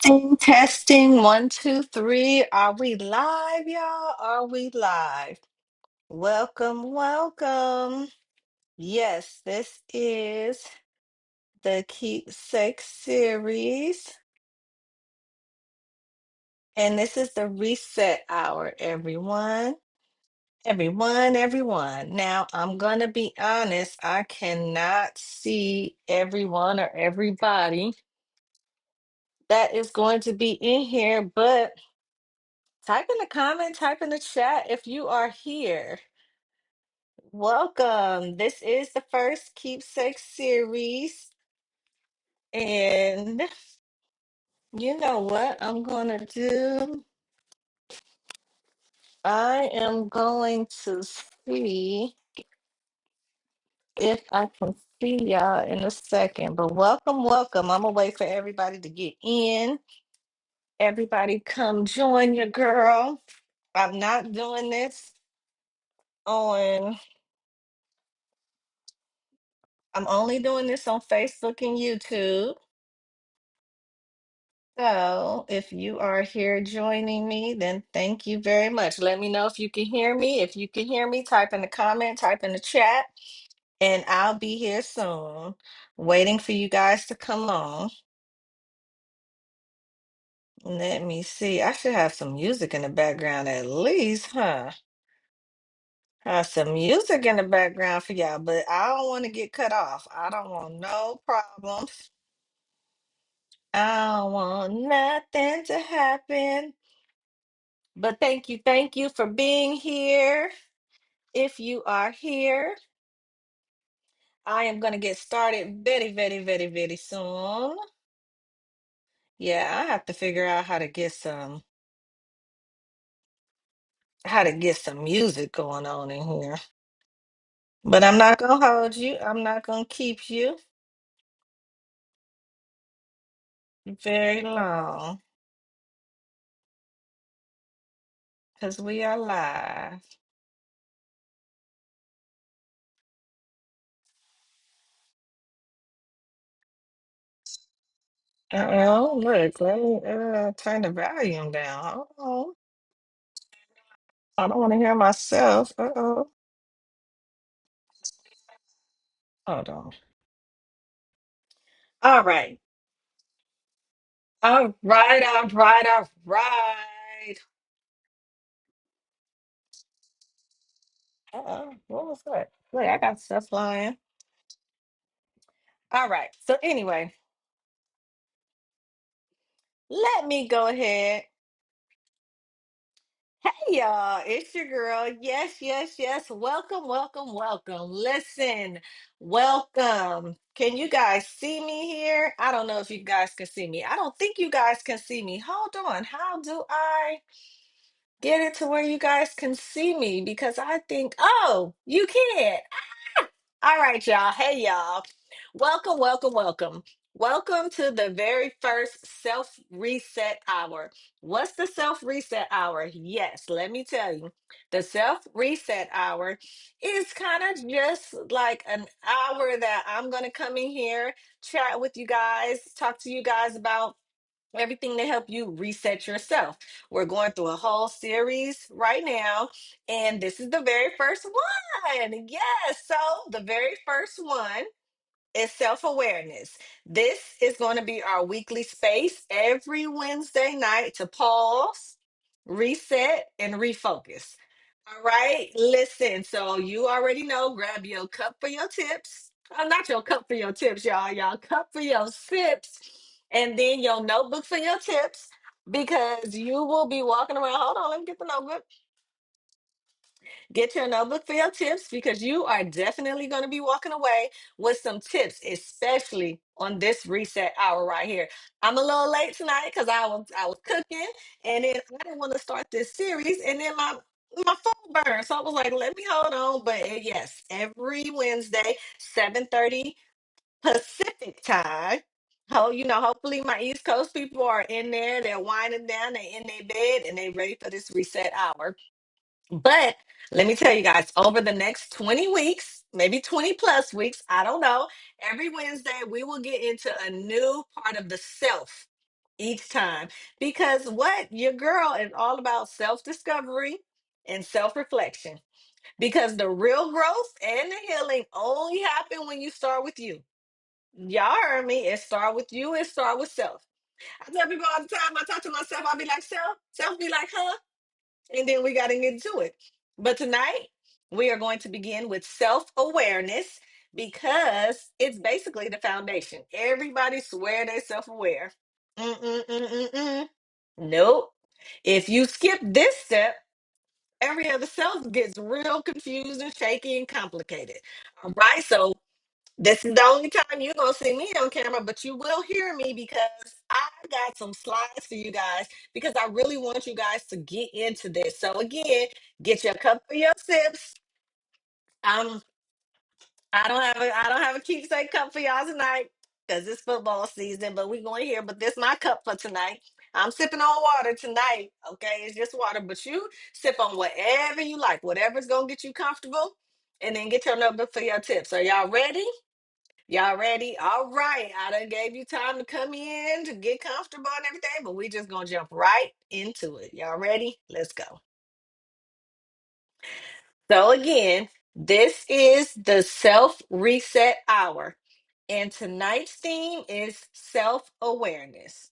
Testing, testing, one, two, three. Are we live, y'all? Are we live? Welcome, welcome. Yes, this is the Keepsake series, and this is the reset hour, everyone. Everyone. Now, I'm going to be honest, I cannot see everyone or everybody that is going to be in here, but type in the comment, type in the chat if you are here. Welcome. This is the first Keepsake series. And you know what I'm going to do? I am going to see if I can see y'all in a second. But welcome. I'm going to wait for everybody to get in. Everybody come join your girl. I'm not doing this on, I'm only doing this on Facebook and YouTube. So, if you are here joining me, then thank you very much. Let me know if you can hear me. If you can hear me, type in the comment, type in the chat, and I'll be here soon. Waiting for you guys to come on. Let me see. I should have some music in the background at least, huh? Have some music in the background for y'all, but I don't want to get cut off. I don't want no problems. I don't want nothing to happen. But thank you for being here. If you are here, I am going to get started very soon. Yeah, I have to figure out how to get some music going on in here. But I'm not going to hold you. I'm not going to keep you very long because we are live. Oh, look, let me turn the volume down. Oh, I don't want to hear myself. Uh-oh. Hold on. All right. All right. What was that? Wait, I got stuff flying. All right. So anyway, let me go ahead. Hey y'all, it's your girl. Yes. Welcome. Listen, welcome. Can you guys see me here? I don't know if you guys can see me. I don't think you guys can see me. Hold on. How do I get it to where you guys can see me? Because I think, oh, you can. All right, y'all. Hey, y'all. Welcome. Welcome to the very first self reset hour. What's the self reset hour? Yes, let me tell you. The self reset hour is kind of just like an hour that I'm going to come in here, chat with you guys, talk to you guys about everything to help you reset yourself. We're going through a whole series right now, and this is the very first one. Yes, so the very first one is self awareness. This is going to be our weekly space every Wednesday night to pause, reset, and refocus. All right, listen. So you already know, grab your cup for your tips. Not your cup for your tips, y'all. Y'all cup for your sips, and then your notebook for your tips, because you will be walking around. Hold on, let me get the notebook. Get your notebook for your tips because you are definitely going to be walking away with some tips, especially on this reset hour right here. I'm a little late tonight because I was cooking, and then I didn't want to start this series, and then my phone burned. So I was like, let me hold on. But yes, every Wednesday, 7:30 Pacific time. Hopefully my East Coast people are in there. They're winding down, they're in their bed, and they ready for this reset hour. But let me tell you guys, over the next 20 weeks, maybe 20 plus weeks, I don't know, every Wednesday we will get into a new part of the self. each time. Because what your girl is all about self-discovery and self-reflection. Because the real growth and the healing only happen when you start with you. Y'all heard me. It start with you. It start with self. I tell people all the time. I talk to myself. I be like, self. Self be like, huh? And then we got to get into it. But tonight we are going to begin with self-awareness because it's basically the foundation. Everybody swear they self-aware. Mm-mm-mm-mm-mm. Nope. If you skip this step, every other self gets real confused and shaky and complicated. All right. So this is the only time you're gonna see me on camera, but you will hear me because I got some slides for you guys because I really want you guys to get into this. So again, get your cup for your sips. Um, I don't have a keepsake cup for y'all tonight because it's football season, but we're going here. But this my cup for tonight. I'm sipping on water tonight. Okay, it's just water, but you sip on whatever you like, whatever's gonna get you comfortable, and then get your notebook for your tips. Are y'all ready? Y'all ready? All right. I done gave you time to come in to get comfortable and everything, but we just gonna jump right into it. Y'all ready? Let's go. So again, this is the self reset hour, and tonight's theme is self awareness.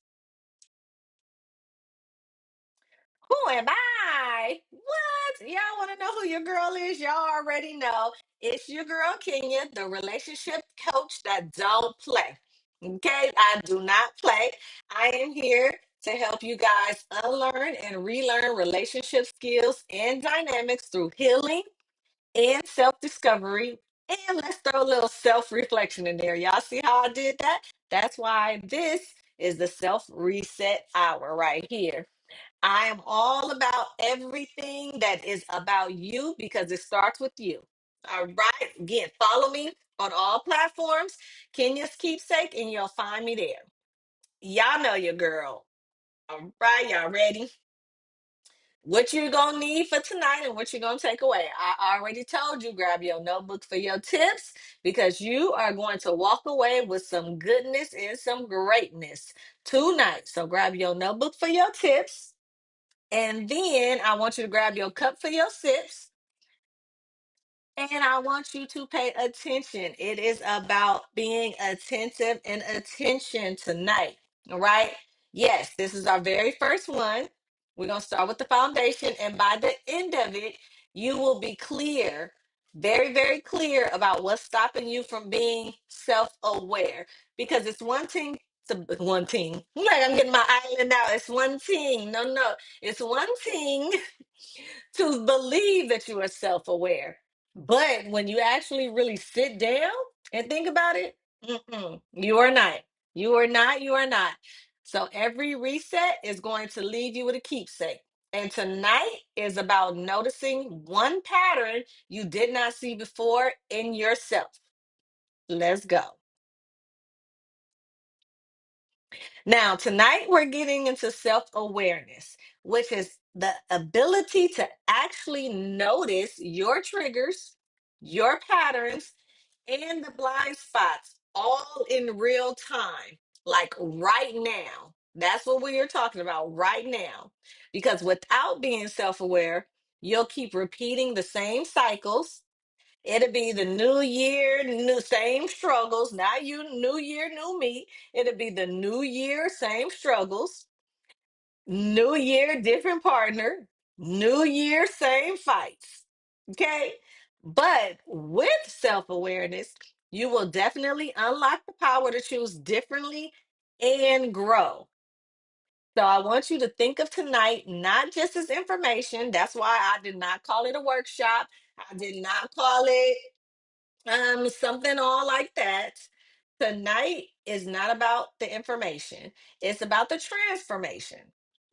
Who am I? What? Y'all want to know who your girl is? Y'all already know. It's your girl Kenya, the relationship coach that don't play. Okay, I do not play. I am here to help you guys unlearn and relearn relationship skills and dynamics through healing and self discovery. And let's throw a little self reflection in there. Y'all see how I did that? That's why this is the self reset hour right here. I am all about everything that is about you because it starts with you. All right. Again, follow me on all platforms, Kenya's Keepsake, and you'll find me there. Y'all know your girl. All right. Y'all ready? What you're gonna need for tonight and what you're gonna take away. I already told you, grab your notebook for your tips because you are going to walk away with some goodness and some greatness tonight. So grab your notebook for your tips, and then I want you to grab your cup for your sips. And I want you to pay attention. It is about being attentive and attention tonight. All right. Yes, this is our very first one. We're going to start with the foundation. And by the end of it, you will be clear, very, very clear about what's stopping you from being self aware. Because it's one thing to one thing. Like I'm getting my island out. It's one thing. No, no. It's one thing to believe that you are self aware. But when you actually really sit down and think about it, you are not. You are not. You are not. So every reset is going to leave you with a keepsake. And tonight is about noticing one pattern you did not see before in yourself. Let's go. Now, tonight we're getting into self awareness, which is the ability to actually notice your triggers, your patterns, and the blind spots all in real time, like right now. That's what we are talking about right now. Because without being self aware, you'll keep repeating the same cycles. It'll be the new year, new same struggles. Now you new year, new me. It'll be the new year, same struggles. New year, different partner. New year, same fights. Okay? But with self-awareness, you will definitely unlock the power to choose differently and grow. So I want you to think of tonight not just as information. That's why I did not call it a workshop. I did not call it something all like that. Tonight is not about the information, it's about the transformation.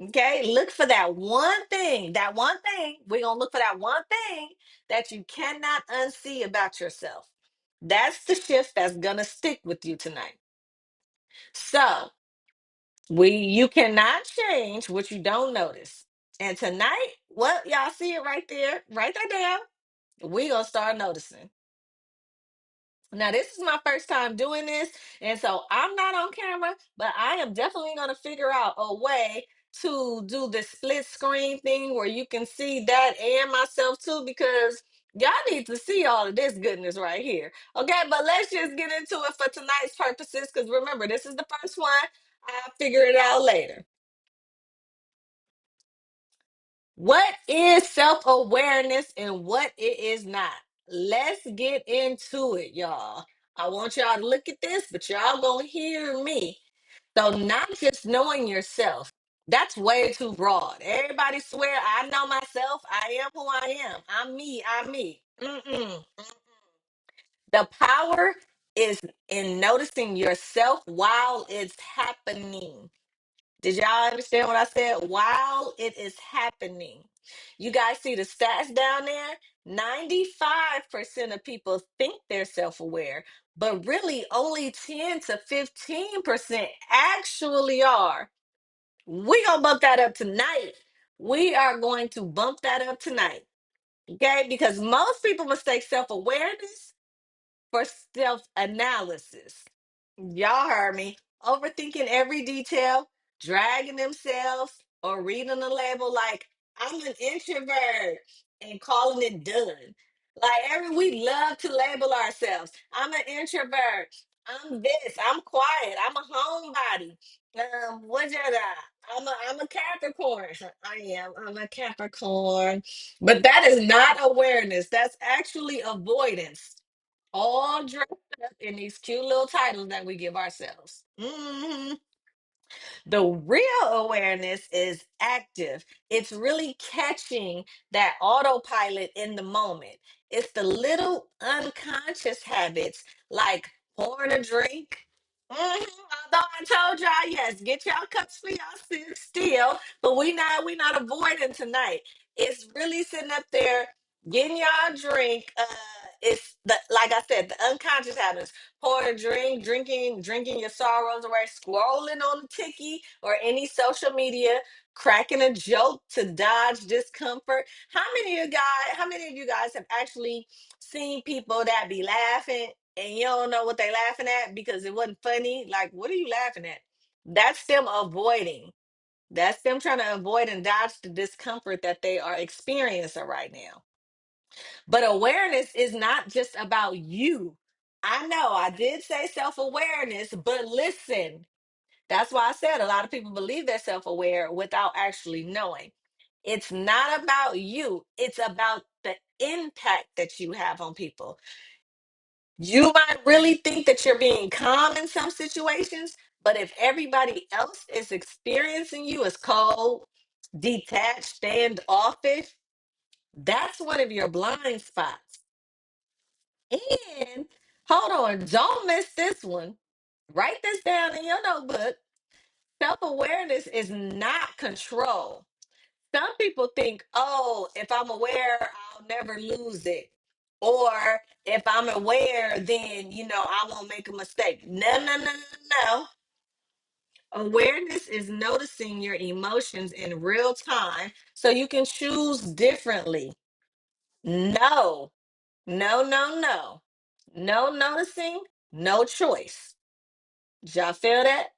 Okay, look for that one thing. That one thing, we're gonna look for that one thing that you cannot unsee about yourself. That's the shift that's gonna stick with you tonight. So you cannot change what you don't notice. And tonight, well, y'all see it right there, write that down. We gonna start noticing. Now, this is my first time doing this, and so I'm not on camera, but I am definitely going to figure out a way to do the split screen thing where you can see that and myself too, because y'all need to see all of this goodness right here. Okay, but let's just get into it for tonight's purposes, because remember, this is the first one. I'll figure it out later. What is self awareness and what it is not? Let's get into it, y'all. I want y'all to look at this, but y'all gonna hear me. So, not just knowing yourself, that's way too broad. Everybody swear, I know myself, I am who I am, I'm me, I'm me. Mm-mm. The power is in noticing yourself while it's happening. Did y'all understand what I said? While it is happening. You guys see the stats down there? 95% of people think they're self aware, but really only 10 to 15% actually are. We're going to bump that up tonight. We are going to bump that up tonight. Okay? Because most people mistake self awareness for self analysis. Y'all heard me. Overthinking every detail, dragging themselves, or reading the label like I'm an introvert and calling it done. Like we love to label ourselves. I'm an introvert. I'm this. I'm quiet. I'm a homebody. What's that? I'm a Capricorn. I am. I'm a Capricorn. But that is not awareness. That's actually avoidance, all dressed up in these cute little titles that we give ourselves. The real awareness is active. It's really catching that autopilot in the moment. It's the little unconscious habits like pouring a drink. Although I told y'all, yes, get y'all cups for y'all sit still, but we not avoiding tonight. It's really sitting up there getting y'all a drink. It's the like I said, the unconscious habits: pouring a drink, drinking your sorrows away, scrolling on the ticky or any social media, cracking a joke to dodge discomfort. How many of you guys have actually seen people that be laughing and you don't know what they laughing at because it wasn't funny? Like, what are you laughing at? That's them avoiding. That's them trying to avoid and dodge the discomfort that they are experiencing right now. But awareness is not just about you. I know I did say self awareness, but listen, that's why I said a lot of people believe they're self aware without actually knowing. It's not about you, it's about the impact that you have on people. You might really think that you're being calm in some situations, but if everybody else is experiencing you as cold, detached, standoffish, that's one of your blind spots. And hold on, don't miss this one. Write this down in your notebook. Self awareness is not control. Some people think, oh, if I'm aware, I'll never lose it. Or if I'm aware, then, I won't make a mistake. No, no, no, no, no. Awareness is noticing your emotions in real time so you can choose differently. No, no, no, no. No noticing, no choice. Did y'all feel that?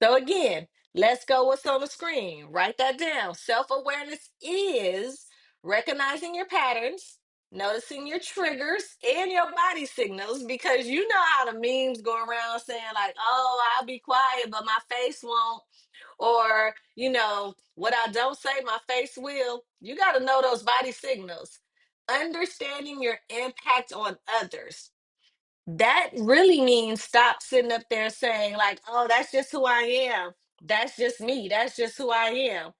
So again, let's go what's on the screen. Write that down. Self-awareness is recognizing your patterns, noticing your triggers and your body signals, because you know how the memes go around saying like, oh, I'll be quiet, but my face won't. Or, what I don't say, my face will. You got to know those body signals. Understanding your impact on others, that really means stop sitting up there saying like, oh, that's just who I am, that's just me, that's just who I am.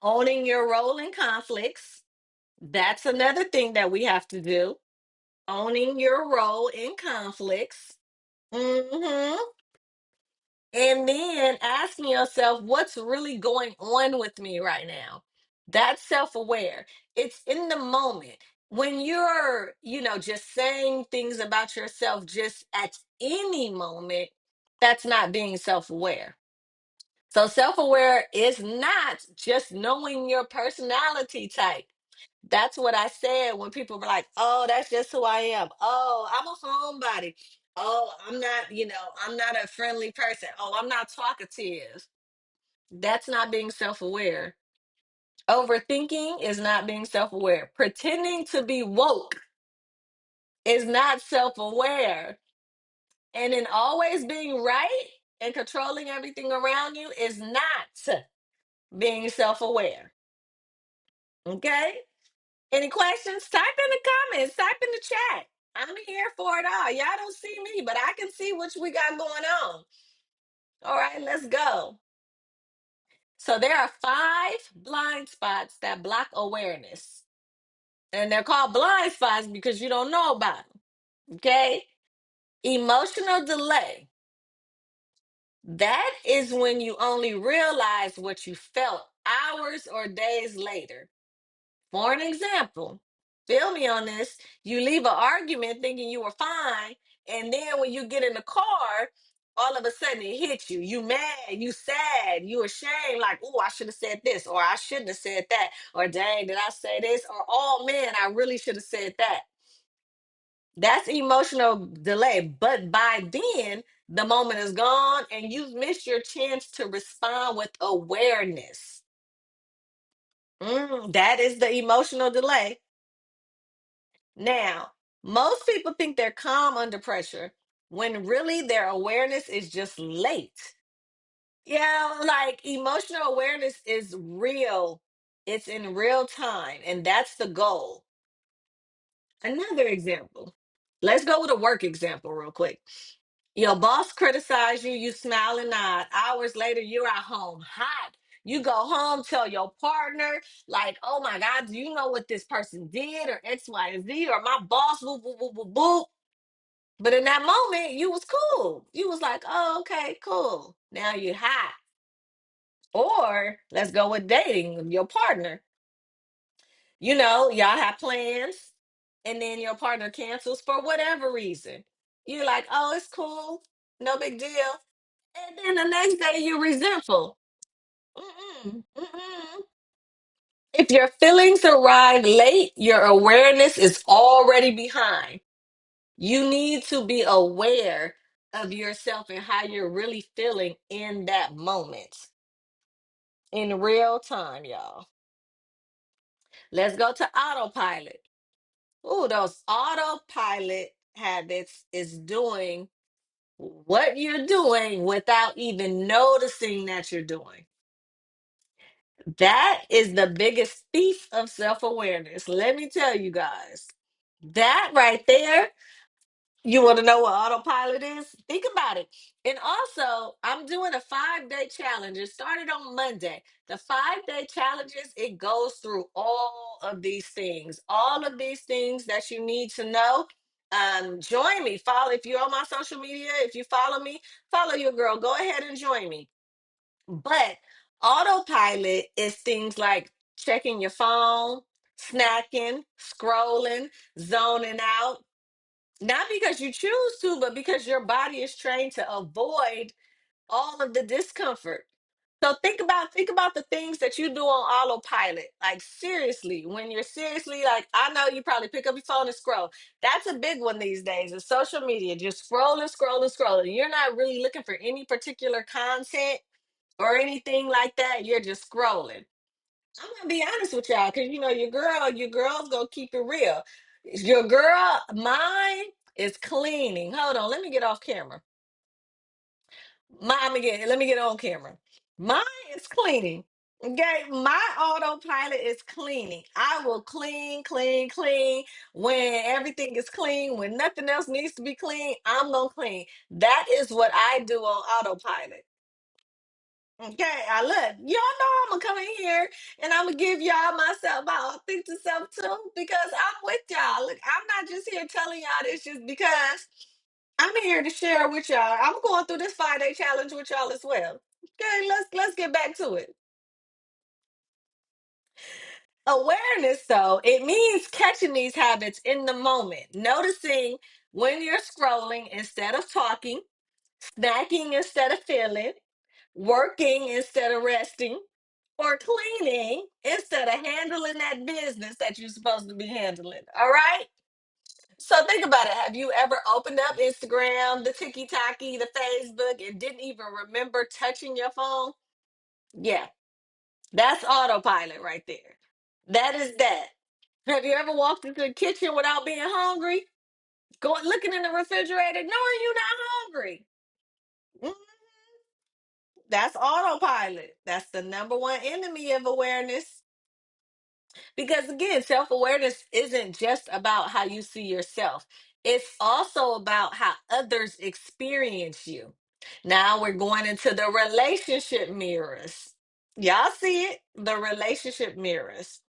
Owning your role in conflicts, that's another thing that we have to do. Owning your role in conflicts. hmm and then asking yourself, what's really going on with me right now? That's self-aware. It's in the moment. When you're, just saying things about yourself just at any moment, that's not being self-aware. So self-aware is not just knowing your personality type. That's what I said when people were like, oh, that's just who I am. Oh, I'm a homebody. Oh, I'm not, I'm not a friendly person. Oh, I'm not talkative. That's not being self aware. Overthinking is not being self aware. Pretending to be woke is not self aware. And then always being right and controlling everything around you is not being self aware. Okay? Any questions? Type in the comments, type in the chat. I'm here for it all. Y'all don't see me, but I can see what we got going on. All right, let's go. So there are 5 blind spots that block awareness. And they're called blind spots because you don't know about them. Okay? Emotional delay. That is when you only realize what you felt hours or days later. For an example, feel me on this. You leave an argument thinking you were fine, and then when you get in the car, all of a sudden it hits you. You mad, you sad, you ashamed, like, oh, I should have said this, or I shouldn't have said that, or dang, did I say this? Or oh man, I really should have said that. That's emotional delay. But by then, the moment is gone and you've missed your chance to respond with awareness. That is the emotional delay. Now, most people think they're calm under pressure when really their awareness is just late. Yeah, like emotional awareness is real, it's in real time, and that's the goal. Another example. Let's go with a work example, real quick. Your boss criticized you, you smile and nod. Hours later, you're at home hot. You go home, tell your partner, like, oh my God, do you know what this person did? Or X, Y, and Z, or my boss, boop, boop, boop, boop, boop. But in that moment, you was cool. You was like, oh, okay, cool. Now you're hot. Or let's go with dating your partner. Y'all have plans, and then your partner cancels for whatever reason. You're like, oh, it's cool. No big deal. And then the next day you're resentful. Mm-mm, mm-mm. If your feelings arrive late, your awareness is already behind. You need to be aware of yourself and how you're really feeling in that moment in real time, y'all. Let's go to autopilot. Ooh, those autopilot habits is doing what you're doing without even noticing that you're doing. That is the biggest thief of self awareness. Let me tell you guys. That right there, you want to know what autopilot is? Think about it. And also, I'm doing a 5-day challenge. It started on Monday. The 5-day challenges, it goes through all of these things that you need to know. Join me. Follow if you're on my social media. If you follow me, follow your girl. Go ahead and join me. But autopilot is things like checking your phone, snacking, scrolling, zoning out. Not because you choose to, but because your body is trained to avoid all of the discomfort. So think about the things that you do on autopilot. Like seriously, when you're seriously like, I know you probably pick up your phone and scroll. That's a big one these days. Is social media, just scrolling, scrolling, scrolling. You're not really looking for any particular content or anything like that. You're just scrolling. I'm gonna be honest with y'all, because your girl's gonna keep it real. Your girl, mine is cleaning. Hold on, let me get off camera. Let me get on camera. Mine is cleaning. Okay, my autopilot is cleaning. I will clean, clean, clean. When everything is clean, when nothing else needs to be clean, I'm gonna clean. That is what I do on autopilot. Okay, I look, y'all know I'm gonna come in here and I'm gonna give y'all myself my authentic self too because I'm with y'all. Look, I'm not just here telling y'all this just because I'm here to share with y'all. I'm going through this 5-day challenge with y'all as well. Okay, let's get back to it. Awareness, though, it means catching these habits in the moment, noticing when you're scrolling instead of talking, snacking instead of feeling, working instead of resting, or cleaning instead of handling that business that you're supposed to be handling. All right. So think about it. Have you ever opened up Instagram, the TikTok, the Facebook, and didn't even remember touching your phone? Yeah, that's autopilot right there. That is that. Have you ever walked into the kitchen without being hungry? Going looking in the refrigerator, knowing you're not hungry. Mm, that's autopilot. That's the number one enemy of awareness. Because again, self awareness isn't just about how you see yourself, it's also about how others experience you. Now we're going into the relationship mirrors. Y'all see it? The relationship mirrors.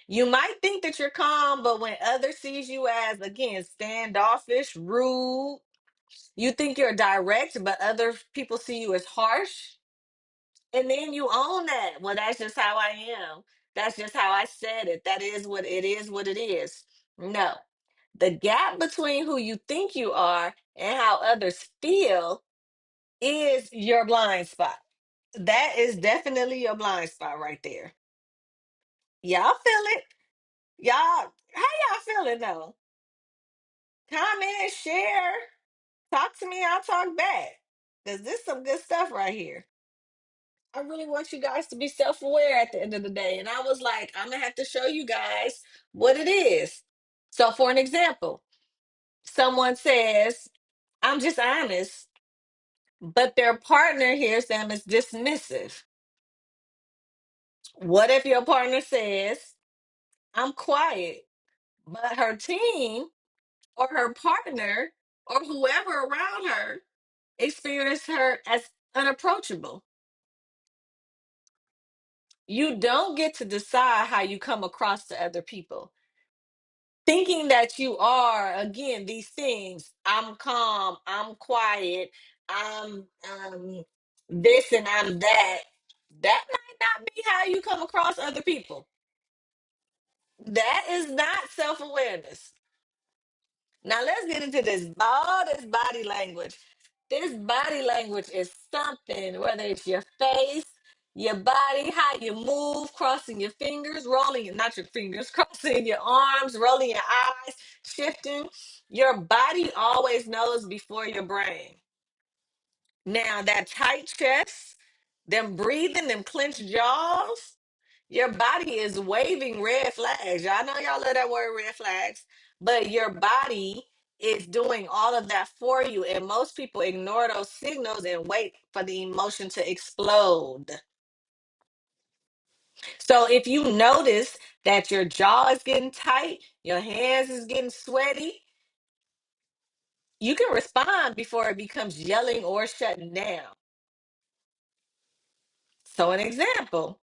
You might think that you're calm, but when others sees you as again standoffish, rude, you think you're direct, but other people see you as harsh. And then you own that. Well, that's just how I am. That's just how I said it. That is what it is. No. The gap between who you think you are and how others feel is your blind spot. That is definitely your blind spot right there. Y'all feel it? Y'all, how y'all feeling though? Comment, share, talk to me, I'll talk back. Because this some good stuff right here. I really want you guys to be self aware at the end of the day. And I was like, I'm going to have to show you guys what it is. So, for an example, someone says, I'm just honest, but their partner hears them as dismissive. What if your partner says, I'm quiet, but her team or her partner or whoever around her experience her as unapproachable? You don't get to decide how you come across to other people. Thinking that you are again these things, I'm calm, I'm quiet, I'm this and I'm that, that might not be how you come across other people. That is not self-awareness. Now let's get into this body language. This body language is something, whether it's your face, your body, how you move, crossing your fingers, rolling not your fingers, crossing your arms, rolling your eyes, shifting. Your body always knows before your brain. Now that tight chest, them breathing, them clenched jaws, your body is waving red flags. Y'all know y'all love that word red flags, but your body is doing all of that for you. And most people ignore those signals and wait for the emotion to explode. So if you notice that your jaw is getting tight, your hands is getting sweaty, you can respond before it becomes yelling or shutting down. So, an example,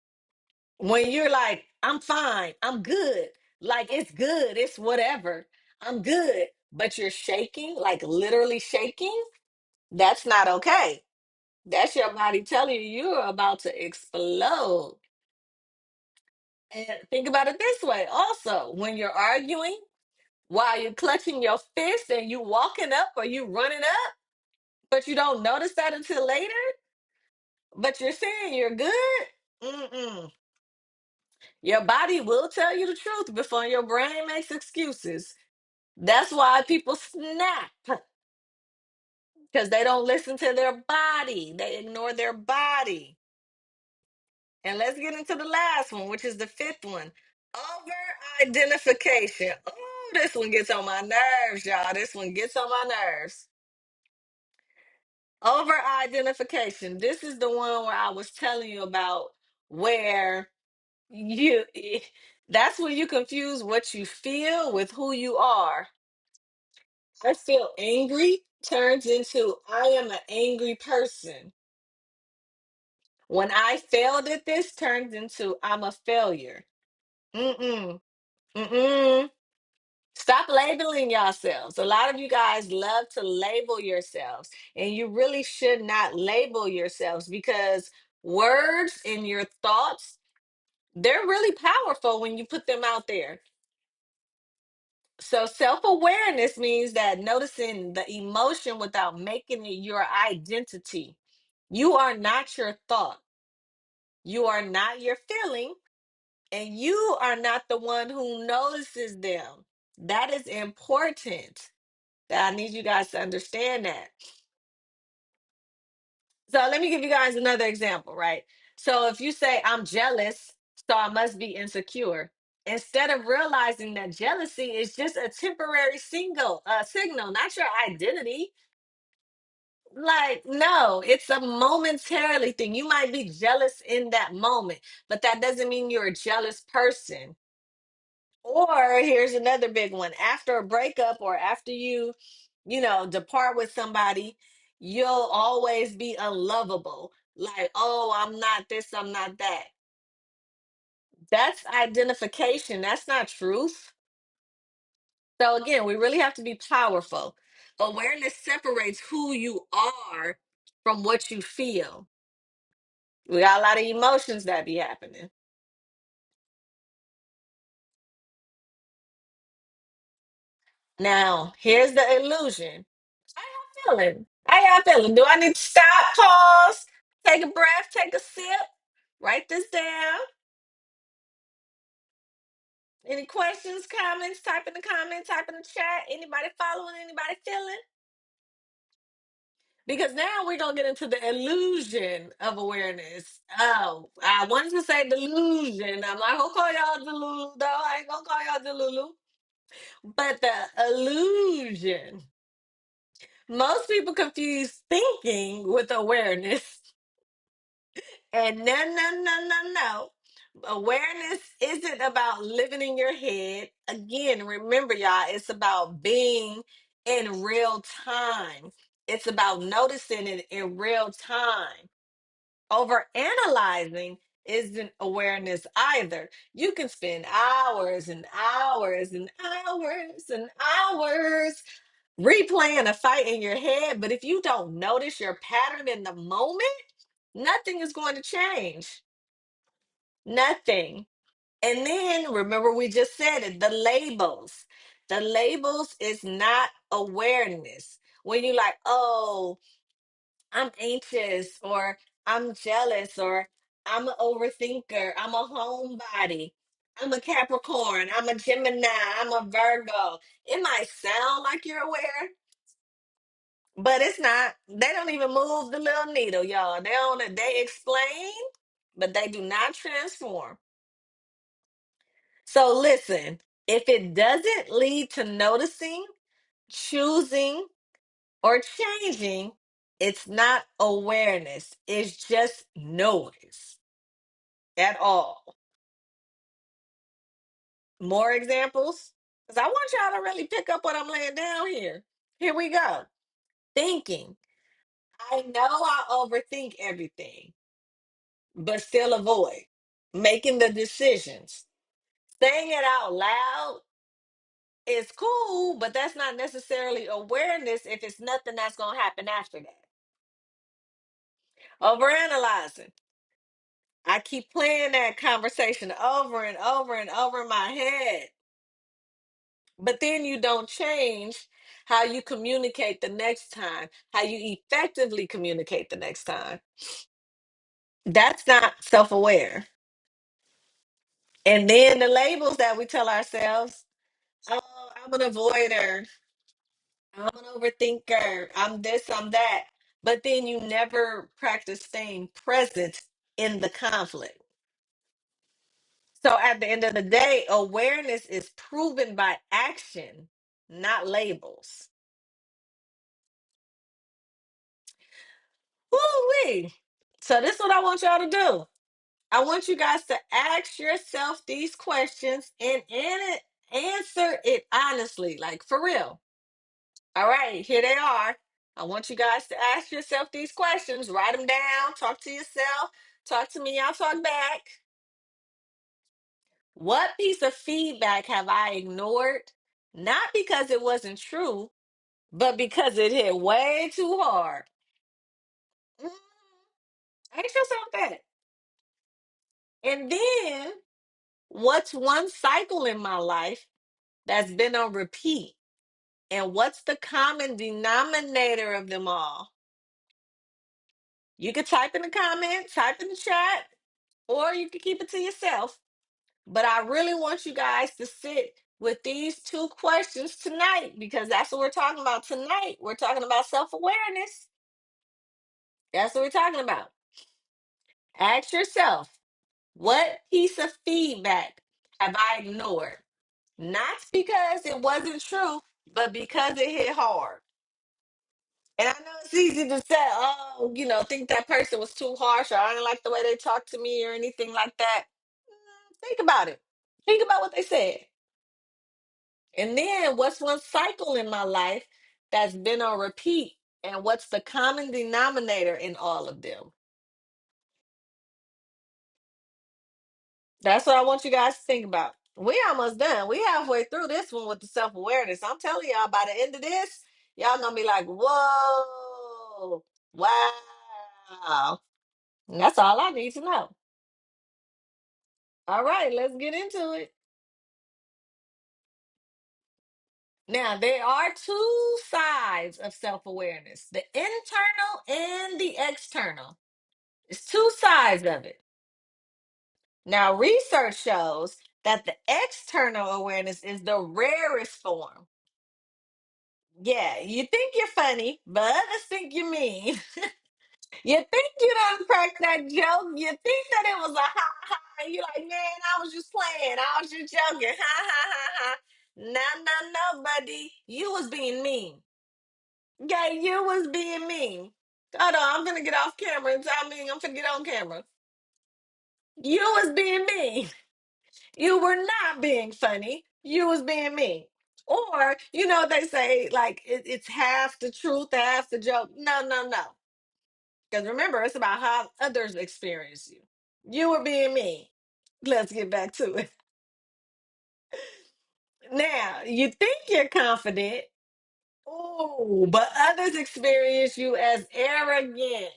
when you're like, I'm fine, I'm good, like it's good, it's whatever, I'm good, but you're shaking, like literally shaking, that's not okay. That's your body telling you you're about to explode. And think about it this way also, when you're arguing, while you're clutching your fist and you walking up or you running up, but you don't notice that until later, but you're saying you're good. Mm-mm. Your body will tell you the truth before your brain makes excuses. That's why people snap because they don't listen to their body. They ignore their body. And let's get into the last one, which is the fifth one. Over identification. Oh, this one gets on my nerves, y'all. This one gets on my nerves. Over identification. This is the one where I was telling you about where you that's when you confuse what you feel with who you are. I feel angry turns into I am an angry person. When I failed at this turns into I'm a failure. Mm-mm. Mm-mm. Stop labeling yourselves. A lot of you guys love to label yourselves, and you really should not label yourselves because words and your thoughts, they're really powerful when you put them out there. So self-awareness means that noticing the emotion without making it your identity. You are not your thought. You are not your feeling, and you are not the one who notices them. That is important. That I need you guys to understand that. So let me give you guys another example, right? So if you say I'm jealous, so I must be insecure. Instead of realizing that jealousy is just a temporary signal, not your identity. Like, no, it's a momentarily thing. You might be jealous in that moment, but that doesn't mean you're a jealous person. Or here's another big one. After a breakup or after you depart with somebody, you'll always be unlovable. Like, oh, I'm not this, I'm not that. That's identification. That's not truth. So again, we really have to be powerful. Awareness separates who you are from what you feel. We got a lot of emotions that be happening. Now, here's the illusion. How y'all feeling? How y'all feeling? Do I need to stop, pause, take a breath, take a sip, write this down? Any questions, comments? Type in the comment, type in the chat. Anybody following? Anybody feeling? Because now we're gonna get into the illusion of awareness. Oh, I wanted to say delusion. I'm not gonna call y'all delulu though. I ain't gonna call y'all delulu. But the illusion. Most people confuse thinking with awareness. And no, no, no, no, no. Awareness isn't about living in your head. Again, remember, y'all, it's about being in real time. It's about noticing it in real time. Over analyzing isn't awareness either. You can spend hours and hours and hours and hours replaying a fight in your head, but if you don't notice your pattern in the moment, nothing is going to change. Nothing. And then remember, we just said it, the labels. The labels is not awareness. When you like, oh, I'm anxious, or I'm jealous, or I'm an overthinker, I'm a homebody, I'm a Capricorn, I'm a Gemini, I'm a Virgo. It might sound like you're aware, but it's not. They don't even move the little needle, y'all. They explain, but they do not transform. So listen, if it doesn't lead to noticing, choosing, or changing, it's not awareness. It's just noise at all. More examples? Because I want y'all to really pick up what I'm laying down here. Here we go. Thinking. I know I overthink everything, but still avoid making the decisions. Saying it out loud is cool, but that's not necessarily awareness if it's nothing that's going to happen after that. Overanalyzing. I keep playing that conversation over and over and over in my head. But then you don't change how you communicate the next time, how you effectively communicate the next time. That's not self aware. And then the labels that we tell ourselves, oh, I'm an avoider, I'm an overthinker, I'm this, I'm that. But then you never practice staying present in the conflict. So at the end of the day, awareness is proven by action, not labels. Woo-wee. So this is what I want y'all to do. I want you guys to ask yourself these questions and answer it honestly, like for real. All right, here they are. I want you guys to ask yourself these questions, write them down, talk to yourself, talk to me, I'll talk back. What piece of feedback have I ignored? Not because it wasn't true, but because it hit way too hard. Mm, ask yourself that. And then, what's one cycle in my life that's been on repeat? And what's the common denominator of them all? You could type in the comment, type in the chat. or you can keep it to yourself. But I really want you guys to sit with these two questions tonight because that's what we're talking about tonight. We're talking about self awareness. That's what we're talking about. Ask yourself, what piece of feedback have I ignored? Not because it wasn't true, but because it hit hard. And I know it's easy to say, oh, think that person was too harsh or I didn't like the way they talked to me or anything like that. Think about it. Think about what they said. And then what's one cycle in my life that's been on repeat? And what's the common denominator in all of them? That's what I want you guys to think about. We almost done. We halfway through this one with the self-awareness. I'm telling y'all, by the end of this, y'all gonna be like, whoa, wow. And that's all I need to know. All right, let's get into it. Now, there are two sides of self-awareness, the internal and the external. It's two sides of it. Now, research shows that the external awareness is the rarest form. Yeah, you think you're funny, but others think you're mean. You think you done cracked that joke. You think that it was a ha ha. You like, man, I was just playing. I was just joking. Ha ha ha ha. No, no, no, buddy. You was being mean. Yeah, you was being mean. Hold on, I'm gonna get off camera and tell me I'm gonna get on camera. You was being mean. You were not being funny. You was being mean. Or, they say like it's half the truth, half the joke. No, no, no. Because remember, it's about how others experience you. You were being mean. Let's get back to it. Now, you think you're confident. Oh, but others experience you as arrogant.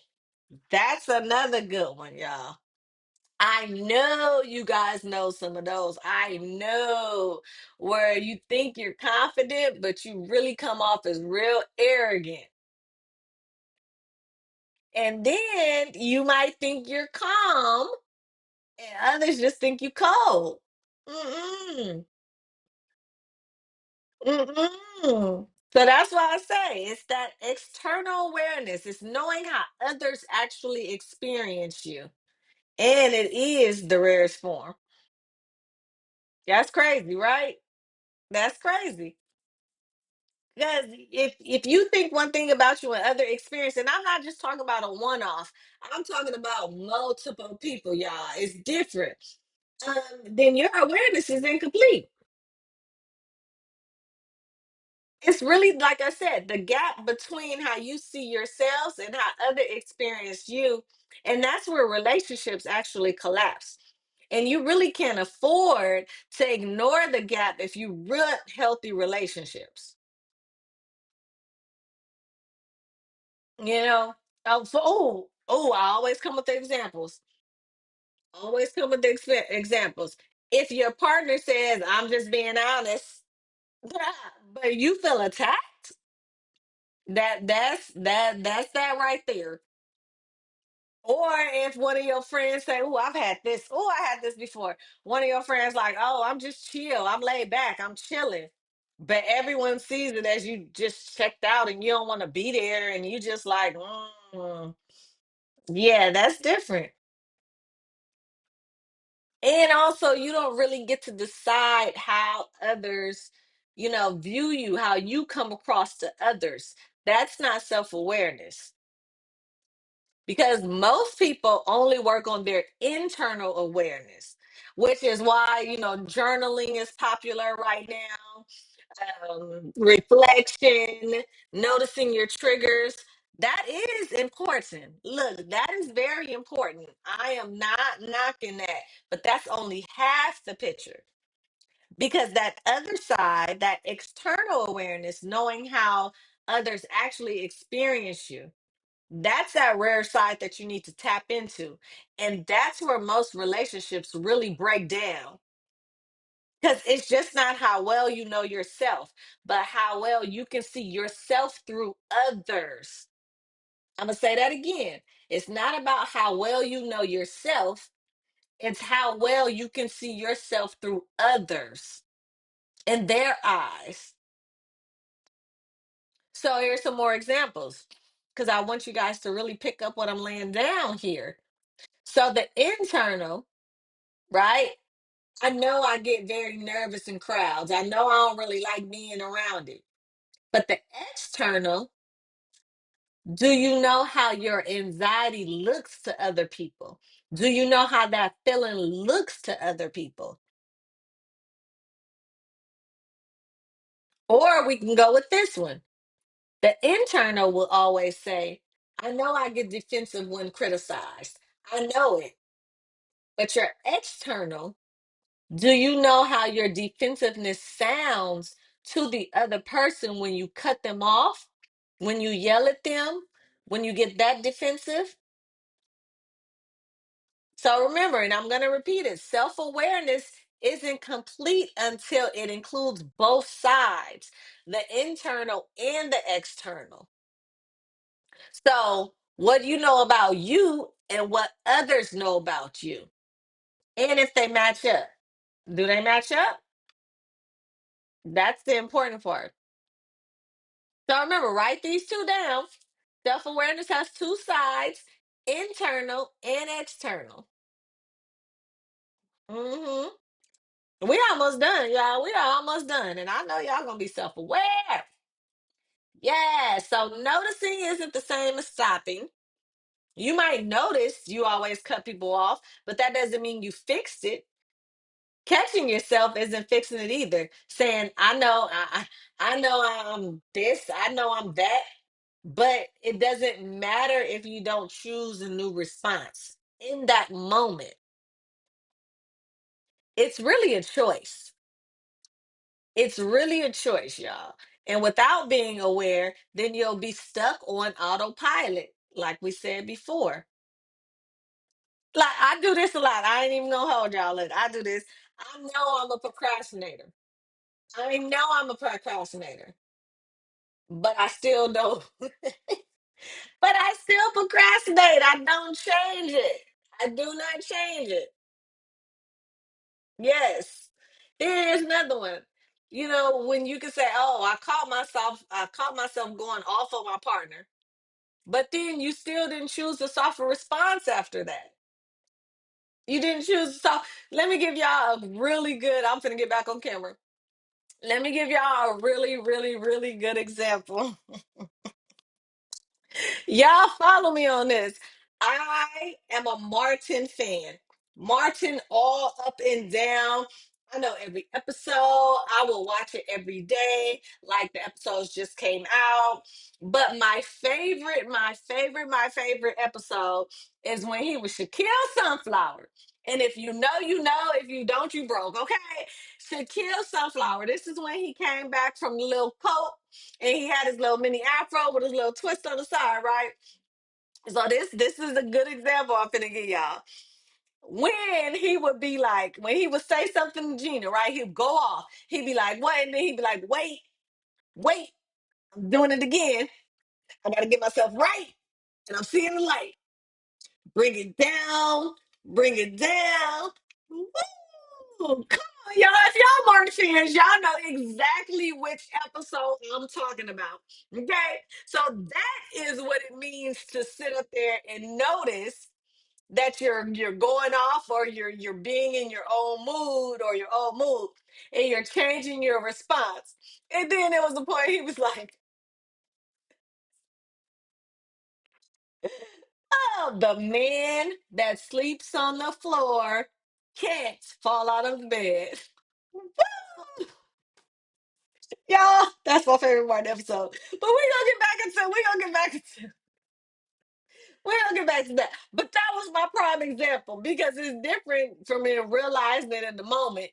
That's another good one, y'all. I know you guys know some of those. I know where you think you're confident, but you really come off as real arrogant. And then you might think you're calm, and others just think you cold. Mm-mm. Mm-mm. So that's why I say it's that external awareness. It's knowing how others actually experience you. And it is the rarest form. That's crazy, right? That's crazy. Because if you think one thing about you and other experience, and I'm not just talking about a one-off, I'm talking about multiple people, y'all. It's different. Then your awareness is incomplete. It's really like I said, the gap between how you see yourselves and how other experience you, and that's where relationships actually collapse. And you really can't afford to ignore the gap if you want healthy relationships. You know, I always come with the examples. Always come with the examples. If your partner says, "I'm just being honest," but you feel attacked, that's that right there. Or if one of your friends say, "Oh, I've had this. Oh, I had this before." One of your friends like, "Oh, I'm just chill. I'm laid back. I'm chilling." But everyone sees it as you just checked out and you don't want to be there and you just like, yeah, that's different. And also, you don't really get to decide how others, view you, how you come across to others. That's not self awareness because most people only work on their internal awareness, which is why, journaling is popular right now. Reflection, noticing your triggers. That is important. Look, that is very important. I am not knocking that, but that's only half the picture because that other side, that external awareness, knowing how others actually experience you, that's that rare side that you need to tap into. And that's where most relationships really break down because it's just not how well you know yourself, but how well you can see yourself through others. I'm going to say that again. It's not about how well you know yourself, It's how well you can see yourself through others and their eyes. So here's some more examples because I want you guys to really pick up what I'm laying down here. So the internal, right? I know I get very nervous in crowds. I know I don't really like being around it. But the external, do you know how your anxiety looks to other people? Do you know how that feeling looks to other people? Or we can go with this one. The internal will always say, I know I get defensive when criticized. I know it. But your external, do you know how your defensiveness sounds to the other person when you cut them off, when you yell at them, when you get that defensive? So remember, and I'm going to repeat it, self awareness isn't complete until it includes both sides, the internal and the external. So, what you know about you and what others know about you, and if they match up. Do they match up? That's the important part. So, remember, write these two down. Self awareness has two sides, internal and external. Hmm. We almost done, y'all. We are almost done. And I know y'all gonna be self-aware. Yeah. So noticing isn't the same as stopping. You might notice you always cut people off, but that doesn't mean you fixed it. Catching yourself isn't fixing it either. Saying, I know I'm this, I know I'm that, but it doesn't matter if you don't choose a new response in that moment. It's really a choice. It's really a choice, y'all. And without being aware, then you'll be stuck on autopilot, like we said before. Like I do this a lot. I ain't even gonna hold y'all. Look, I do this. I know I'm a procrastinator. I know I'm a procrastinator, but I still don't. But I still procrastinate. I don't change it. I do not change it. Yes. Here's another one. You know, when you can say, "Oh, I caught myself going off on my partner." But then you still didn't choose to soften response after that. You didn't choose to soft. Let me give y'all a really good, I'm finna get back on camera. Let me give y'all a really, really, really good example. Y'all follow me on this. I am a Martin fan. Martin all up and down. I know every episode. I will watch it every day. Like the episodes just came out. But my favorite episode is when he was Shaquille Sunflower. And if you know, you know. If you don't, you broke. Okay. Shaquille Sunflower. This is when he came back from the little coat and he had his little mini afro with his little twist on the side, right? So this is a good example I'm finna give y'all. When he would be like, when he would say something to Gina, right? He'd go off. He'd be like, what? And then he'd be like, wait, wait, I'm doing it again. I gotta get myself right. And I'm seeing the light. Bring it down, bring it down. Woo! Come on, y'all. If y'all Martin fans, y'all know exactly which episode I'm talking about. Okay? So that is what it means to sit up there and notice that you're going off or you're being in your own mood or your own mood and you're changing your response. And then there was the point he was like, oh, the man that sleeps on the floor can't fall out of bed. Y'all, that's my favorite part of the episode. But we're gonna get back to that. But that was my prime example because it's different from me realizing it in the moment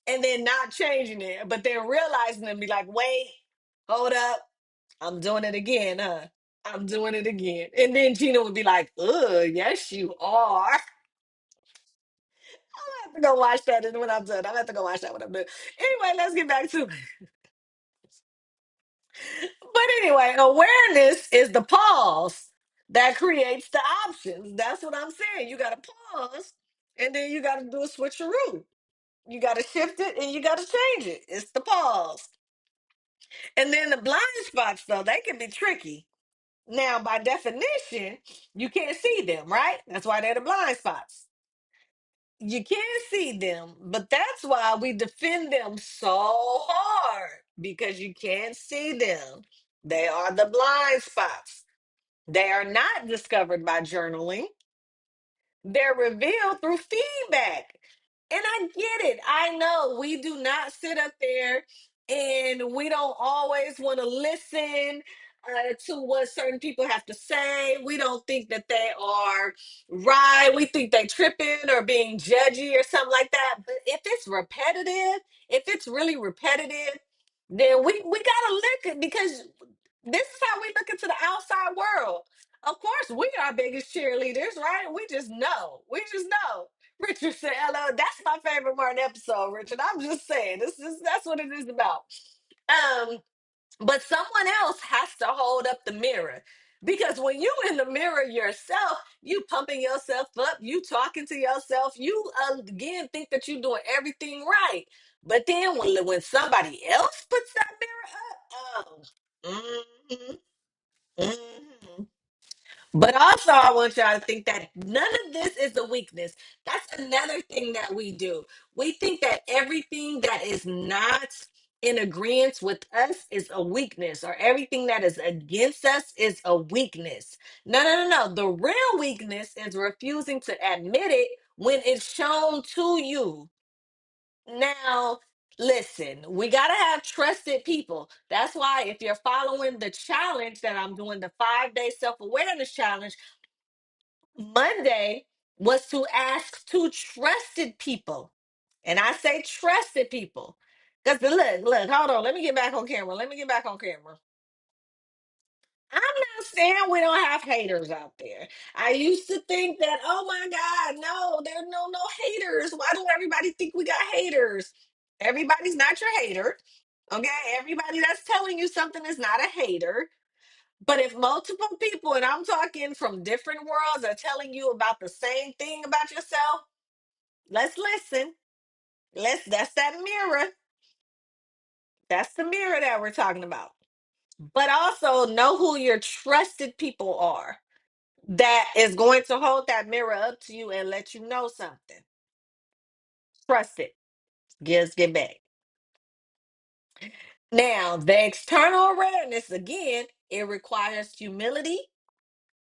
and then not changing it, but then realizing it and be like, wait, hold up, I'm doing it again, huh? I'm doing it again. And then Gina would be like, yes, you are. I have to go watch that and when I'm done. I have to go watch that when I'm done. Anyway, let's get back to it. But anyway, awareness is the pause that creates the options. That's what I'm saying. You got to pause And then you got to do a switcheroo. You got to shift it and you got to change it. It's the pause. And then the blind spots, though, they can be tricky. Now, by definition, you can't see them, right? That's why they're the blind spots. You can't see them, but that's why we defend them so hard because you can't see them. They are the blind spots. They are not discovered by journaling. They're revealed through feedback. And I get it. I know we do not sit up there and we don't always want to listen to what certain people have to say. We don't think that they are right. We think they tripping or being judgy or something like that. But if it's repetitive, if it's really repetitive, then we gotta look at because this is how we look into the outside world. Of course, we are biggest cheerleaders, right? We just know. We just know. Richard said, "Hello." That's my favorite Martin episode, Richard. I'm just saying. This is that's what it is about. Um, but someone else has to hold up the mirror. Because when you in the mirror yourself, you pumping yourself up, you talking to yourself, you again think that you're doing everything right. But then when somebody else puts that mirror up, oh, mhm. But also, I want y'all to think that none of this is a weakness. That's another thing that we do. We think that everything that is not in agreement with us is a weakness, or everything that is against us is a weakness. No, no, no, no. The real weakness is refusing to admit it when it's shown to you. Now, listen, we got to have trusted people. That's why if you're following the challenge that I'm doing, the 5 day self awareness challenge, Monday was to ask two trusted people. And I say trusted people. Because look, hold on. Let me get back on camera. Let me get back on camera. I'm not saying we don't have haters out there. I used to think that, oh my God, no, there's no haters. Why do everybody think we got haters? Everybody's not your hater. Okay. Everybody that's telling you something is not a hater. But if multiple people, and I'm talking from different worlds, are telling you about the same thing about yourself, let's listen. That's that mirror. That's the mirror that we're talking about. But also know who your trusted people are that is going to hold that mirror up to you and let you know something. Trust it. Just get back. Now, the external awareness, again, it requires humility,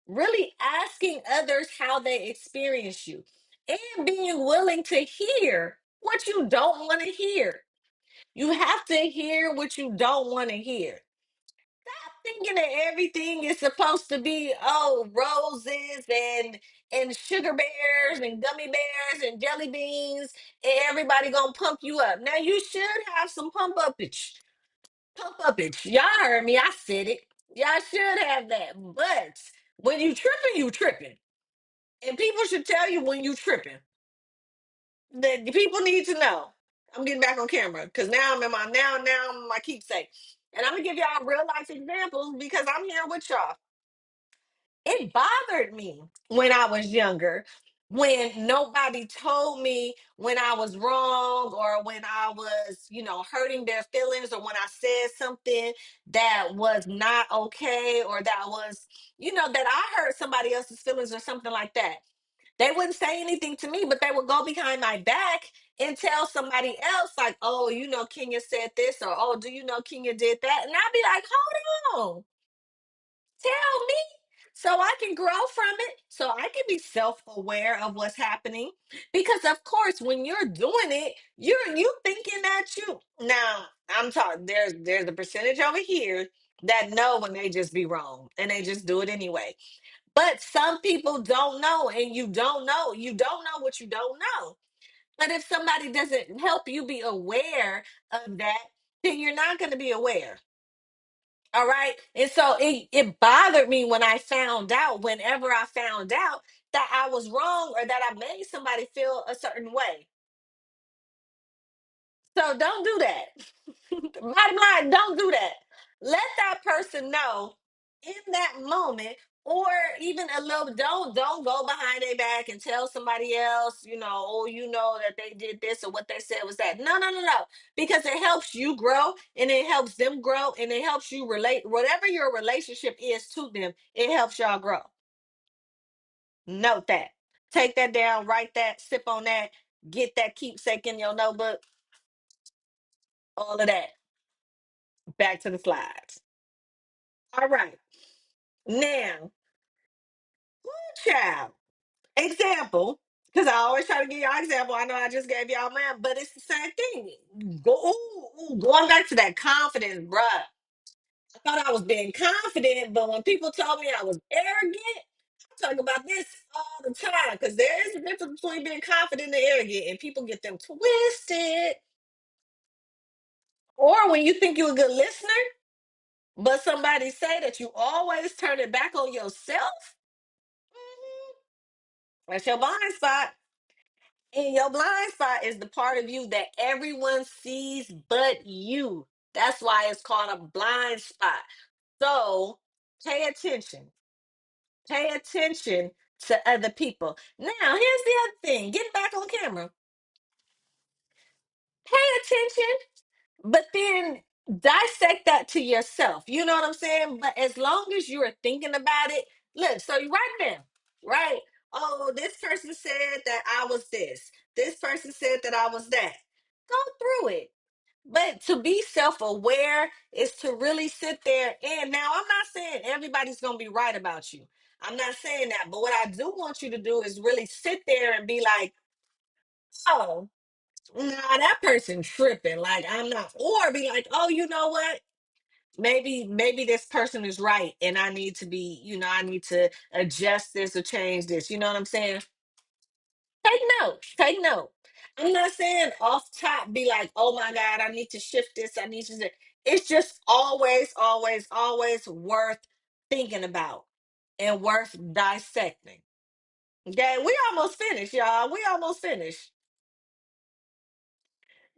really asking others how they experience you, and being willing to hear what you don't want to hear. You have to hear what you don't want to hear. Thinking that everything is supposed to be roses and sugar bears and gummy bears and jelly beans and everybody gonna pump you up. Now you should have some pump upage. Y'all heard me, I said it. Y'all should have that, but when you tripping, and people should tell you when you tripping. The people need to know. I'm getting back on camera because now I'm in my now I'm in my keepsake, and I'm gonna give y'all real life examples because I'm here with y'all. It bothered me when I was younger when nobody told me when I was wrong or when I was, hurting their feelings or when I said something that was not okay or that was, that I hurt somebody else's feelings or something like that. They wouldn't say anything to me, but they would go behind my back and tell somebody else, like, oh, Kenya said this, or oh, do you know Kenya did that? And I'd be like, hold on, tell me so I can grow from it, so I can be self-aware of what's happening. Because of course, when you're doing it, you thinking that you now I'm talking there's a percentage over here that know when they just be wrong and they just do it anyway. But some people don't know, and you don't know what you don't know. But if somebody doesn't help you be aware of that, then you're not going to be aware. All right. And so it bothered me when I found out, whenever I found out that I was wrong or that I made somebody feel a certain way. So don't do that. Bottom line, don't do that. Let that person know in that moment, Or even a little, don't go behind their back and tell somebody else, oh, that they did this or what they said was that. No, no, no, no. Because it helps you grow and it helps them grow and it helps you relate. Whatever your relationship is to them, it helps y'all grow. Note that. Take that down, write that, sip on that, get that keepsake in your notebook, all of that. Back to the slides. All right. Now, child. Example, because I always try to give y'all example. I know I just gave y'all mine, but it's the same thing. Going back to that confidence, bruh. I thought I was being confident, but when people told me I was arrogant, I talk about this all the time because there is a difference between being confident and arrogant, and people get them twisted. Or when you think you're a good listener, but somebody say that you always turn it back on yourself, mhm, that's your blind spot. And your blind spot is the part of you that everyone sees but you. That's why it's called a blind spot. So pay attention. Pay attention to other people. Now, here's the other thing. Getting back on camera. Pay attention, but then dissect that to yourself. You know what I'm saying? But as long as you are thinking about it, look, so you write it down, right? Oh, this person said that I was this. This person said that I was that. Go through it. But to be self aware is to really sit there. And now I'm not saying everybody's going to be right about you. I'm not saying that. But what I do want you to do is really sit there and be like, oh, nah, that person tripping. Like, I'm not. Or be like, oh, you know what? Maybe this person is right. And I need to be, I need to adjust this or change this. You know what I'm saying? Take note. Take note. I'm not saying off top be like, oh my God, I need to shift this. I need to. It's just always, always, always worth thinking about and worth dissecting. Okay, we almost finished, y'all. We almost finished.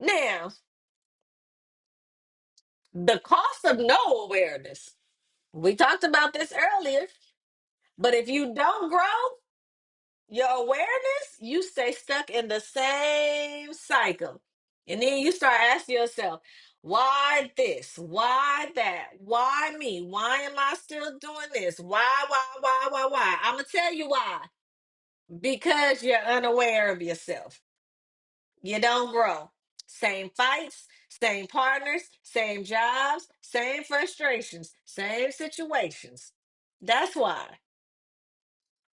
Now, the cost of no awareness. We talked about this earlier, but if you don't grow, your awareness, you stay stuck in the same cycle. And then you start asking yourself, why this? Why that? Why me? Why am I still doing this? Why? I'm going to tell you why. Because you're unaware of yourself. You don't grow. Same fights, same partners, same jobs, same frustrations, same situations. That's why.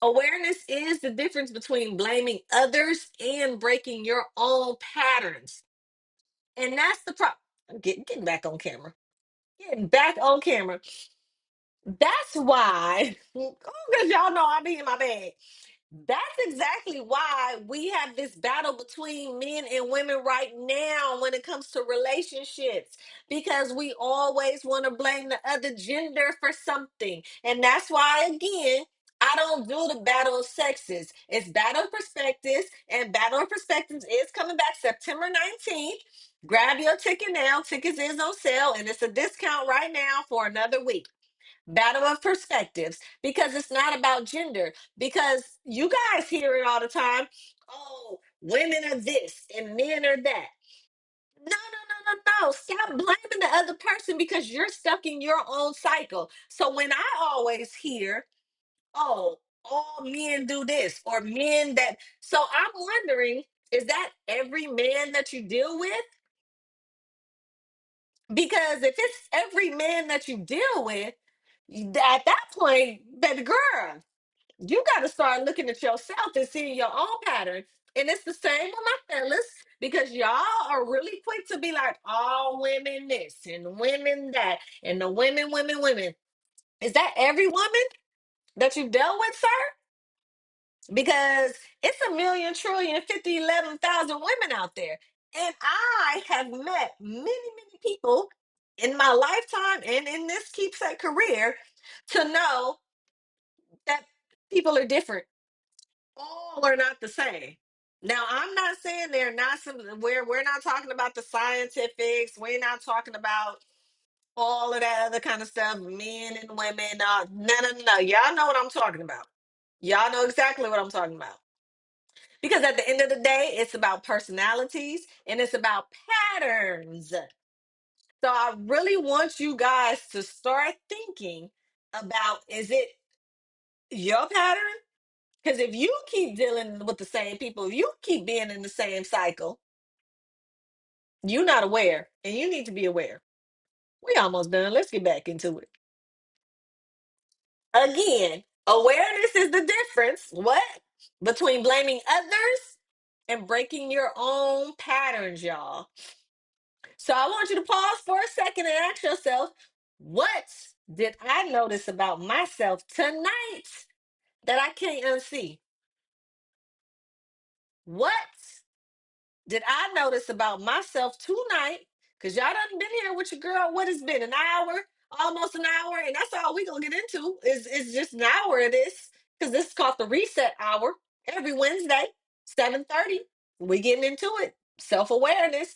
Awareness is the difference between blaming others and breaking your own patterns. And that's the problem. Getting back on camera. Getting back on camera. That's why, because y'all know I be in my bag. That's exactly why we have this battle between men and women right now when it comes to relationships, because we always want to blame the other gender for something. And that's why, again, I don't do the battle of sexes. It's battle of perspectives, and battle of perspectives is coming back September 19th. Grab your ticket now. Tickets is on sale, and it's a discount right now for another week. Battle of perspectives, because it's not about gender, because you guys hear it all the time. Oh, women are this and men are that. No, no, no, no, no. Stop blaming the other person because you're stuck in your own cycle. So when I always hear, oh, all men do this or men that, so I'm wondering, is that every man that you deal with? Because if it's every man that you deal with, at that point, baby girl, you got to start looking at yourself and seeing your own pattern. And it's the same with my fellas, because y'all are really quick to be like, all women this and women that, and the women. Is that every woman that you dealt with, sir? Because it's a million trillion 50 11,000 women out there. And I have met many people in my lifetime and in this keepsake career to know that people are different. All are not the same. Now, I'm not saying they're not some, we're not talking about the scientifics. We're not talking about all of that other kind of stuff, men and women. No, no, no, no. Y'all know what I'm talking about. Y'all know exactly what I'm talking about. Because at the end of the day, it's about personalities and it's about patterns. So I really want you guys to start thinking about, is it your pattern? Because if you keep dealing with the same people, if you keep being in the same cycle, you're not aware and you need to be aware. We almost done. Let's get back into it. Again, awareness is the difference. What? Between blaming others and breaking your own patterns, y'all. So I want you to pause for a second and ask yourself, what did I notice about myself tonight that I can't unsee? What did I notice about myself tonight? Because y'all done been here with your girl. What has been an hour, almost an hour, and that's all we gonna get into is just an hour of this. Because this is called the reset hour every Wednesday, 7:30. We getting into it. Self-awareness.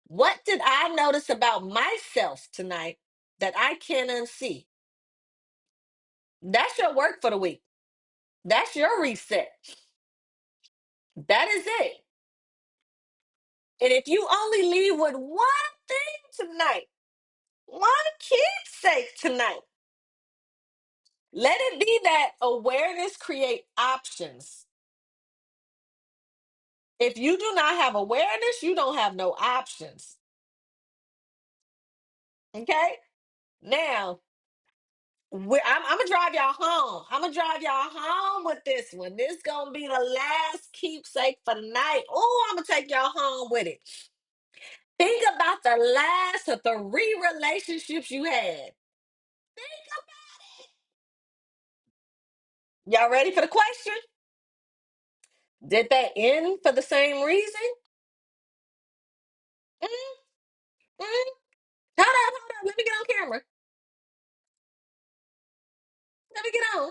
What did I notice about myself tonight that I can't unsee? That's your work for the week. That's your reset. That is it. And if you only leave with one thing tonight, one keepsake tonight, let it be that awareness create options. If you do not have awareness, you don't have no options. Okay? Now, I'm gonna drive y'all home. I'm gonna drive y'all home with this one. This gonna be the last keepsake for the night. Oh, I'm gonna take y'all home with it. Think about the last of three relationships you had. Think Y'all ready for the question? Did they end for the same reason? Mm, mm. Hold up, hold up. Let me get on camera. Let me get on.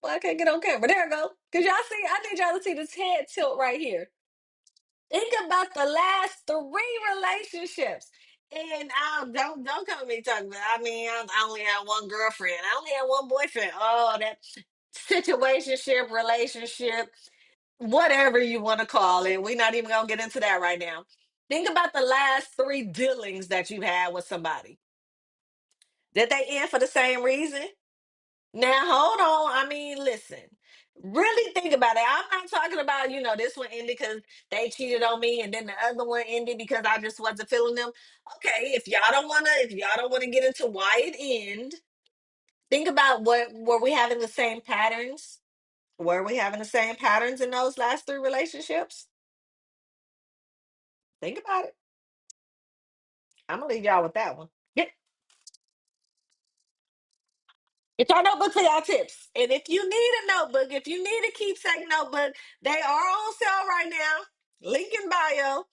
Well, I can't get on camera. There I go. Cause y'all see, I need y'all to see this head tilt right here. Think about the last three relationships. And don't come to me talking about. I only had one girlfriend. I only had one boyfriend. Oh, that situationship, relationship, whatever you want to call it. We're not even gonna get into that right now. Think about the last three dealings that you had with somebody. Did they end for the same reason? Now hold on. Listen. Really think about it. I'm not talking about, this one ended because they cheated on me and then the other one ended because I just wasn't feeling them. Okay, if y'all don't wanna get into why it ended, think about what were we having the same patterns? Were we having the same patterns in those last three relationships? Think about it. I'm gonna leave y'all with that one. Get your notebook for y'all tips. And if you need a notebook, if you need a keepsake notebook, they are on sale right now. Link in bio.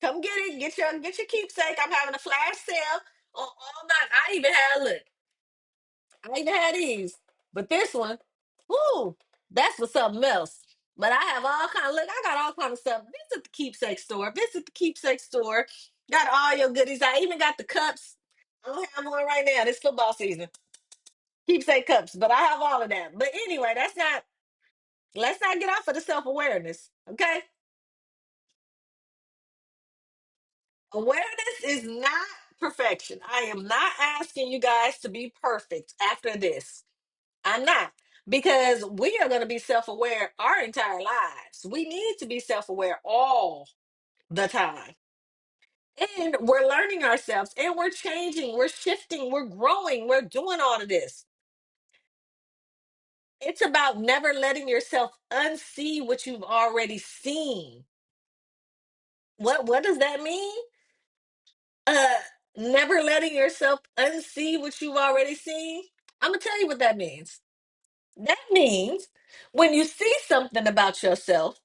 Come get it. Get your keepsake. I'm having a flash sale on all night. I even had these. But this one, whoo, that's for something else. But I have all kind of look, I got all kind of stuff. Visit the keepsake store. Visit the keepsake store. Got all your goodies. I even got the cups. I don't have one right now. This football season. Keepsake cups, but I have all of that. But anyway, let's not get off of the self-awareness. Okay. Awareness is not perfection. I am not asking you guys to be perfect after this. I'm not. Because we are going to be self-aware our entire lives. We need to be self-aware all the time. And we're learning ourselves and we're changing, we're shifting, we're growing, we're doing all of this. It's about never letting yourself unsee what you've already seen. What does that mean? Uh Never letting yourself unsee what you've already seen. I'm gonna tell you what that means. That means when you see something about yourself,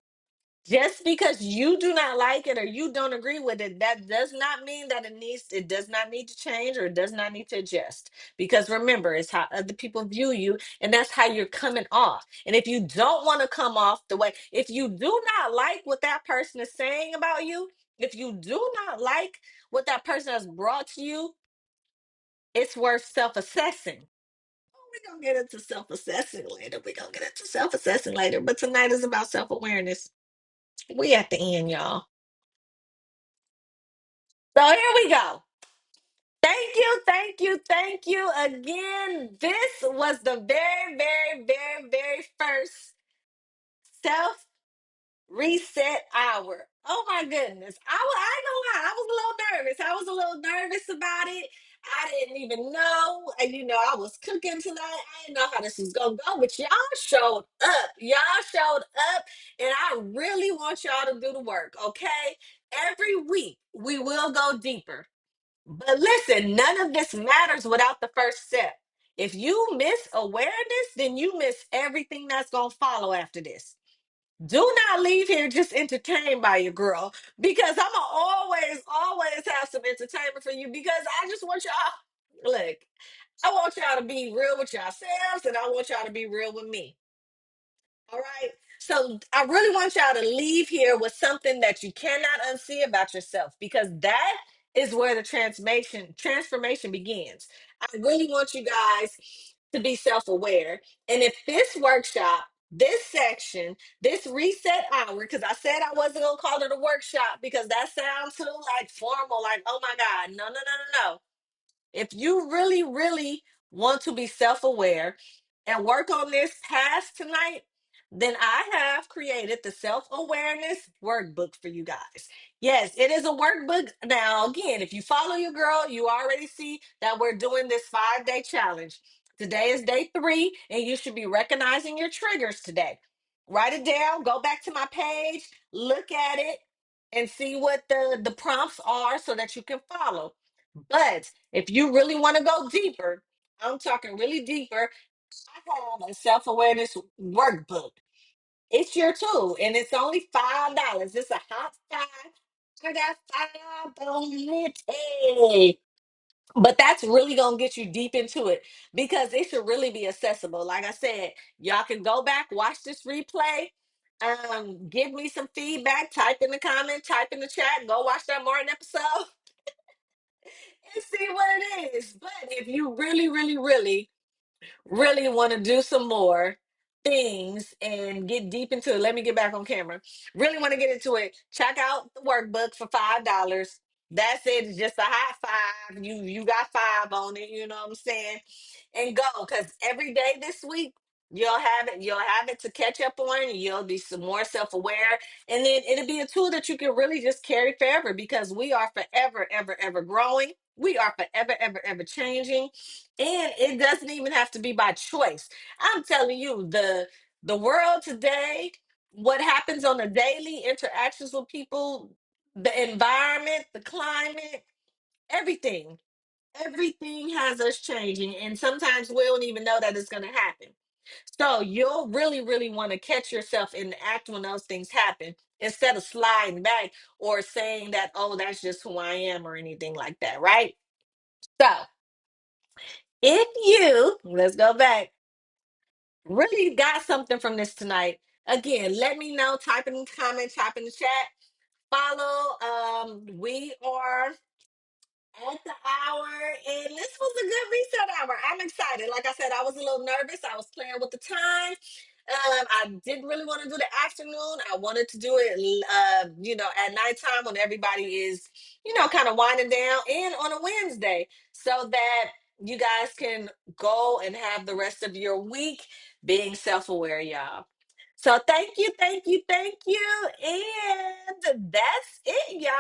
just because you do not like it or you don't agree with it, that does not mean that it does not need to change or it does not need to adjust. Because remember, it's how other people view you, and that's how you're coming off. And if you don't want to come off the way, if you do not like what that person is saying about you, if you do not like what that person has brought to you, It's worth self-assessing. We're gonna get into self-assessing later. We're gonna get into self-assessing later. But tonight is about self-awareness. We at the end, y'all. So here we go. Thank you, thank you, thank you again. This was the very, very, very, very first self reset hour. Oh my goodness. I ain't gonna lie, I was a little nervous. I was a little nervous about it. I didn't even know. And I was cooking tonight. I didn't know how this was gonna go, but y'all showed up. Y'all showed up, and I really want y'all to do the work, okay? Every week we will go deeper. But listen, none of this matters without the first step. If you miss awareness, then you miss everything that's gonna follow after this. Do not leave here just entertained by your girl, because I'm gonna always have some entertainment for you, because I just want y'all, look, I want y'all to be real with yourselves, and I want y'all to be real with me. All right. So I really want y'all to leave here with something that you cannot unsee about yourself, because that is where the transformation begins. I really want you guys to be self-aware. And if this workshop, this section, this reset hour, because I said I wasn't gonna call it a workshop because that sounds too like formal, like, oh my God, no, no, no, no, no. If you really, really want to be self aware and work on this task tonight, then I have created the self awareness workbook for you guys. Yes, it is a workbook. Now, again, if you follow your girl, you already see that we're doing this 5-day challenge. Today is day 3, and you should be recognizing your triggers today. Write it down, go back to my page, look at it, and see what the prompts are so that you can follow. But if you really want to go deeper, I'm talking really deeper, I have a self awareness workbook. It's your tool, and it's only $5. It's a hot five. I got five on it. Hey. But that's really gonna get you deep into it, because it should really be accessible. Like I said, y'all can go back, watch this replay. Give me some feedback. Type in the comment, type in the chat. Go watch that Martin episode and see what it is. But if you really, really, really, really want to do some more things and get deep into it, let me get back on camera. Really want to get into it, check out the workbook for $5. That's it. It's just a high five. You got five on it, you know what I'm saying? And go, because every day this week you'll have it to catch up on. You'll be some more self-aware, and then it'll be a tool that you can really just carry forever, because we are forever, ever, ever growing. We are forever, ever, ever changing, and it doesn't even have to be by choice. I'm telling you, the world today, what happens on a daily interactions with people, the environment, the climate, everything, everything has us changing, and sometimes we don't even know that it's going to happen. So you'll really, really want to catch yourself in the act when those things happen, instead of sliding back or saying that, oh, that's just who I am, or anything like that, right? So if you, let's go back, really got something from this tonight, again, let me know. Type in the comment, type in the chat. Follow. We are at the hour, and this was a good reset hour. I'm excited. Like I said, I was a little nervous. I was playing with the time. I didn't really want to do the afternoon. I wanted to do it, at nighttime when everybody is, kind of winding down, and on a Wednesday, so that you guys can go and have the rest of your week being self-aware, y'all. So thank you, thank you, thank you. And that's it, y'all.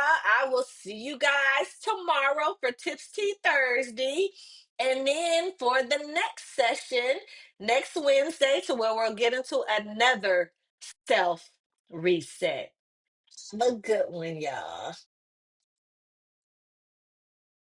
I will see you guys tomorrow for Tips Tea Thursday. And then for the next session, next Wednesday, to where we'll get into another self reset. Have a good one, y'all.